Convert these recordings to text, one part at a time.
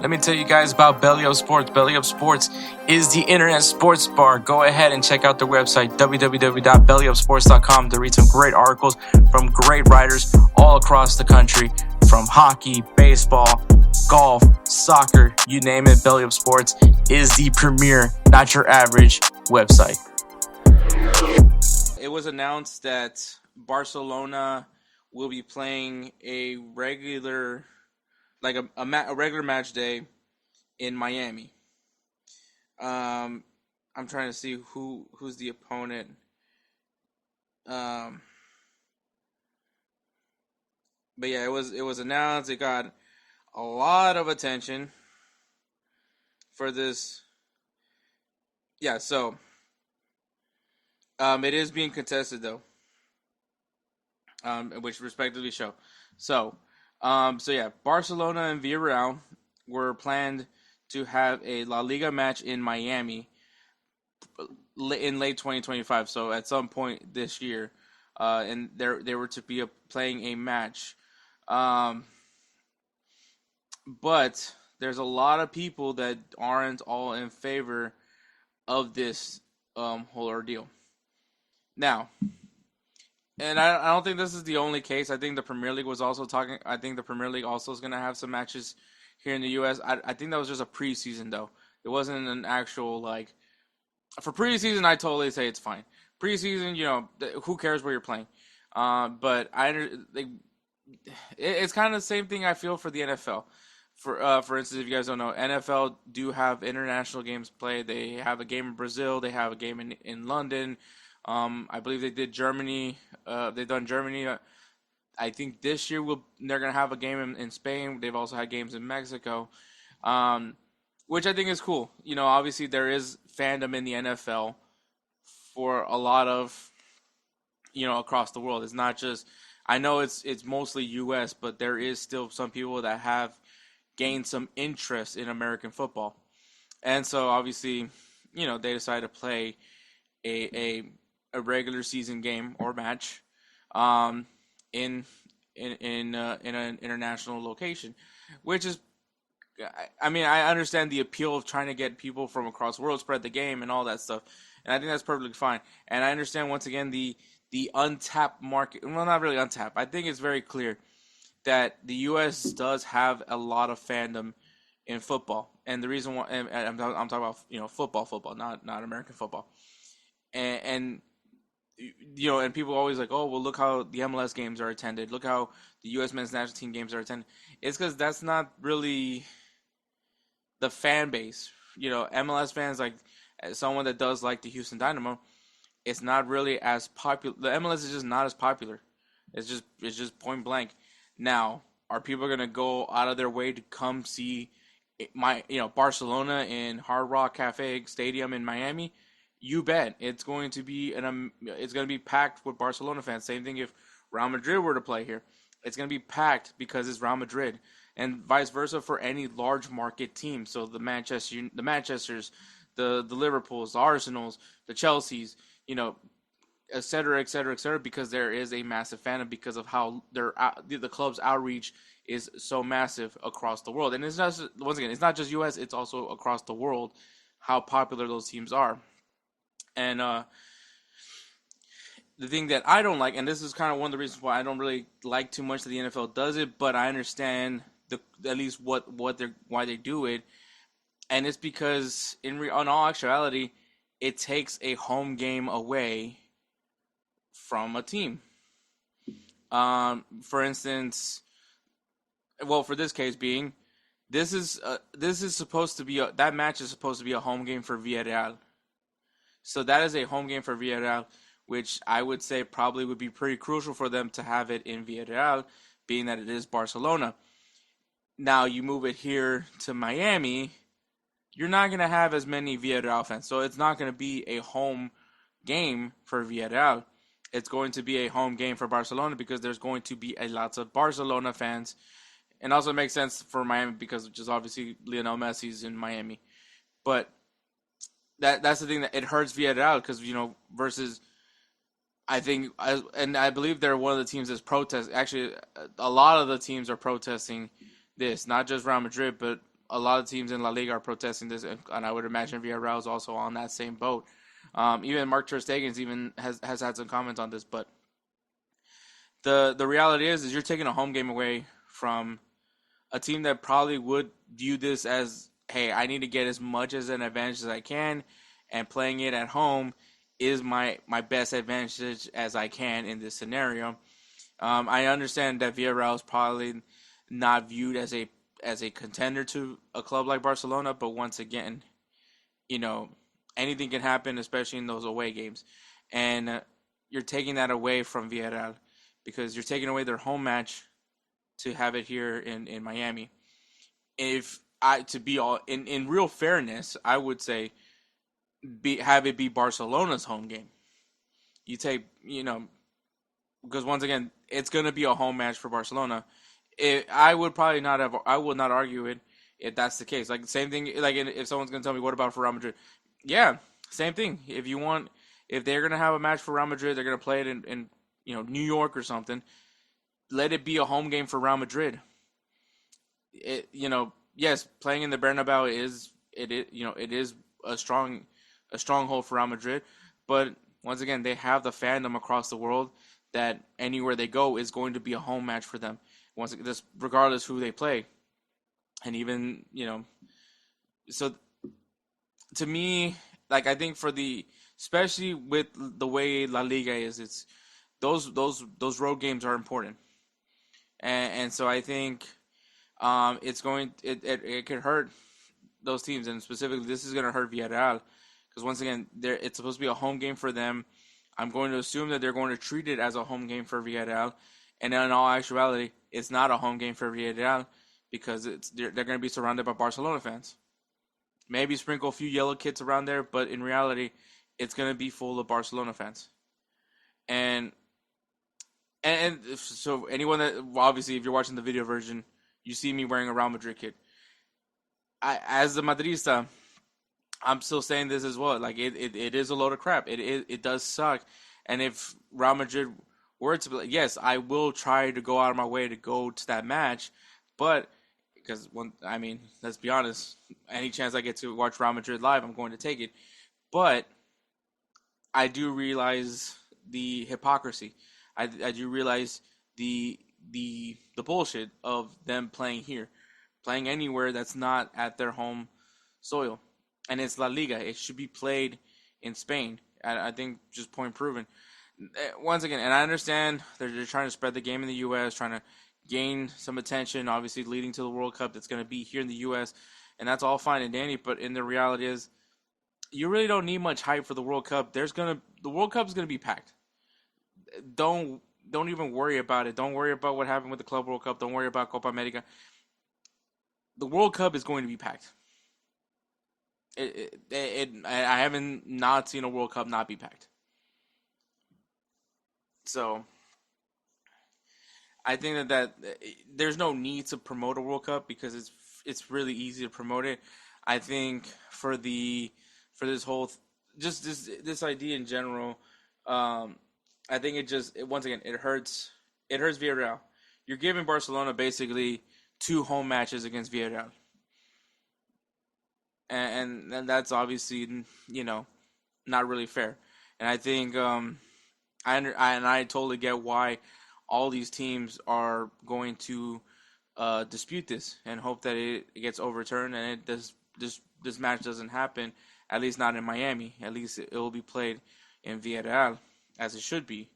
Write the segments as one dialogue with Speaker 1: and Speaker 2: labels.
Speaker 1: Let me tell you guys about Belly Up Sports. Belly Up Sports is the internet sports bar. Go ahead and check out their website, www.bellyupsports.com, to read some great articles from great writers all across the country, from hockey, baseball, golf, soccer, you name it. Belly Up Sports is the premier, not your average website. It was announced that Barcelona will be playing a regular match day in Miami. I'm trying to see who's the opponent. But yeah, it was announced. It got a lot of attention for this. Yeah, so it is being contested though. Which respectively show. So yeah, Barcelona and Villarreal were planned to have a La Liga match in Miami in late 2025. So at some point this year, and they were to be playing a match. But there's a lot of people that aren't all in favor of this whole ordeal. Now, and I don't think this is the only case. I think the Premier League was also talking. I think the Premier League also is going to have some matches here in the U.S. I think that was just a preseason, though. It wasn't an actual, for preseason, I totally say it's fine. Preseason, who cares where you're playing? But it's kind of the same thing I feel for the NFL. For instance, if you guys don't know, NFL do have international games played. They have a game in Brazil. They have a game in London. I believe they did Germany. They've done Germany. I think this year they're going to have a game in Spain. They've also had games in Mexico, which I think is cool. Obviously there is fandom in the NFL for a lot of, across the world. It's not just, I know it's mostly U.S., but there is still some people that have gained some interest in American football. And so obviously, they decided to play a regular season game or match in an international location, which is, I understand the appeal of trying to get people from across the world, spread the game and all that stuff, and I think that's perfectly fine. And I understand once again the untapped market. Well, not really untapped. I think it's very clear that the U.S. does have a lot of fandom in football, and the reason why, and I'm talking about football, not American football, and and people are always like, oh, well, look how the MLS games are attended. Look how the U.S. men's national team games are attended. It's because that's not really the fan base. MLS fans, like someone that does like the Houston Dynamo, it's not really as popular. The MLS is just not as popular. It's just point blank. Now, are people going to go out of their way to come see Barcelona in Hard Rock Cafe Stadium in Miami? You bet. It's going to be packed with Barcelona fans. Same thing if Real Madrid were to play here. It's going to be packed because it's Real Madrid, and vice versa for any large market team. So the Manchesters, the Liverpools, the Arsenals, the Chelseas, et cetera, et cetera, et cetera, because there is a massive fandom because of how the club's outreach is so massive across the world. And it's not once again, it's not just U.S., it's also across the world how popular those teams are. And the thing that I don't like, and this is kind of one of the reasons why I don't really like too much that the NFL does it, but I understand at least why they do it, and it's because in all actuality, it takes a home game away from a team. For instance, well, for this case being, this is supposed to be that match is supposed to be a home game for Villarreal. So that is a home game for Villarreal, which I would say probably would be pretty crucial for them to have it in Villarreal, being that it is Barcelona. Now you move it here to Miami, you're not going to have as many Villarreal fans. So it's not going to be a home game for Villarreal. It's going to be a home game for Barcelona because there's going to be a lots of Barcelona fans. And also it makes sense for Miami because just obviously Lionel Messi's in Miami. But that's the thing that it hurts Villarreal because, versus I believe they're one of the teams that's protest. Actually, a lot of the teams are protesting this, not just Real Madrid, but a lot of teams in La Liga are protesting this, and I would imagine Villarreal is also on that same boat. Even Mark Ter Stegen's even has had some comments on this, but the reality is you're taking a home game away from a team that probably would view this as, hey, I need to get as much as an advantage as I can, and playing it at home is my best advantage as I can in this scenario. I understand that Villarreal is probably not viewed as a contender to a club like Barcelona, but once again, you know, anything can happen, especially in those away games, and you're taking that away from Villarreal because you're taking away their home match to have it here in Miami. If I to be all in real fairness, I would say have it be Barcelona's home game. You take because once again it's going to be a home match for Barcelona. I would probably not have. I would not argue it if that's the case. Like same thing. Like if someone's going to tell me what about for Real Madrid, yeah, same thing. If they're going to have a match for Real Madrid, they're going to play it in New York or something. Let it be a home game for Real Madrid. Yes, playing in the Bernabeu it is a stronghold for Real Madrid, but once again, they have the fandom across the world that anywhere they go is going to be a home match for them. Once again, this regardless who they play, and even so to me, like I think especially with the way La Liga is, it's those road games are important, and so I think it could hurt those teams, and specifically this is going to hurt Villarreal because once again, it's supposed to be a home game for them. I'm going to assume that they're going to treat it as a home game for Villarreal, and in all actuality, it's not a home game for Villarreal because they're going to be surrounded by Barcelona fans. Maybe sprinkle a few yellow kits around there, but in reality, it's going to be full of Barcelona fans. And so anyone that obviously, if you're watching the video version, you see me wearing a Real Madrid kit. As a Madridista, I'm still saying this as well. Like it is a load of crap. It does suck. And if Real Madrid were to be like, yes, I will try to go out of my way to go to that match, but because let's be honest, any chance I get to watch Real Madrid live, I'm going to take it. But I do realize the hypocrisy. I do realize the bullshit of them playing here, playing anywhere that's not at their home soil, and it's La Liga. It should be played in Spain. I think just point proven. Once again, and I understand they're trying to spread the game in the U.S., trying to gain some attention, obviously leading to the World Cup that's going to be here in the U.S., and that's all fine and dandy. But in the reality is, you really don't need much hype for the World Cup. The World Cup is gonna be packed. Don't even worry about it. Don't worry about what happened with the Club World Cup. Don't worry about Copa America. The World Cup is going to be packed. I haven't not seen a World Cup not be packed. So I think that there's no need to promote a World Cup because it's really easy to promote it. I think for this whole just this idea in general, I think once again it hurts Villarreal. You're giving Barcelona basically two home matches against Villarreal, and that's obviously not really fair. And I think I totally get why all these teams are going to dispute this and hope that it gets overturned and this match doesn't happen. At least not in Miami. At least it will be played in Villarreal as it should be.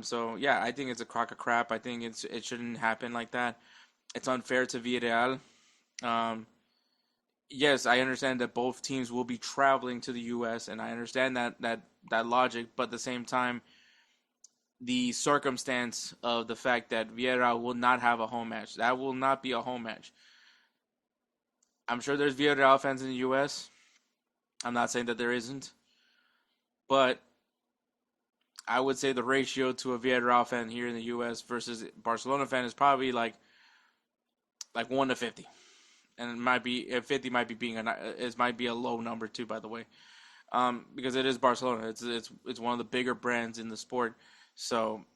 Speaker 1: So yeah, I think it's a crock of crap. I think it shouldn't happen like that. It's unfair to Villarreal. Yes, I understand that both teams will be traveling to the U.S. and I understand that logic, but at the same time, the circumstance of the fact that Villarreal will not have a home match, that will not be a home match. I'm sure there's Villarreal fans in the U.S. I'm not saying that there isn't, but I would say the ratio to a Villarreal fan here in the U.S. versus Barcelona fan is probably like 1 to 50, and it might be 50 might be it might be a low number too, by the way, because it is Barcelona. It's one of the bigger brands in the sport, so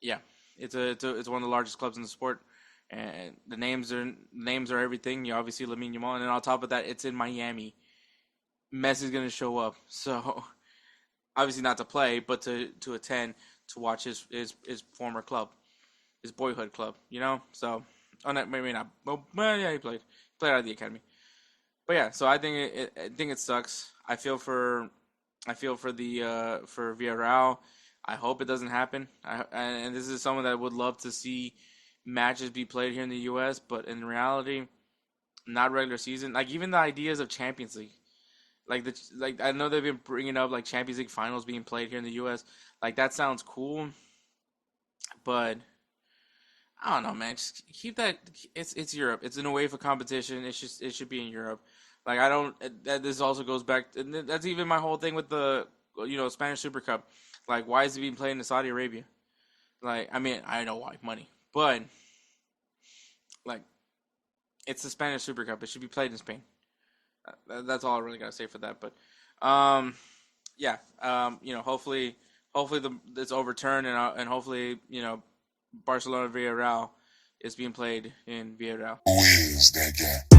Speaker 1: yeah, it's one of the largest clubs in the sport, and the names are everything. You obviously Lamine Yamal, and then on top of that, it's in Miami. Messi's gonna show up, so obviously not to play, but to attend to watch his former club, his boyhood club. So maybe not. Well, yeah, he played out of the academy. But yeah, so I think it sucks. I feel for Villarreal. I hope it doesn't happen. And this is someone that would love to see matches be played here in the U.S. But in reality, not regular season. Like even the ideas of Champions League. Like I know they've been bringing up like Champions League finals being played here in the U.S. Like that sounds cool, but I don't know, man. Just keep that. It's Europe. It's an UEFA competition. It should be in Europe. Like I don't. This also goes back. And that's even my whole thing with the Spanish Super Cup. Like why is it being played in Saudi Arabia? Like I mean I know why, money, but like it's the Spanish Super Cup. It should be played in Spain. That's all I really gotta say for that. But yeah. Hopefully it's overturned and hopefully Barcelona Villarreal is being played in Villarreal.
Speaker 2: Who is that guy?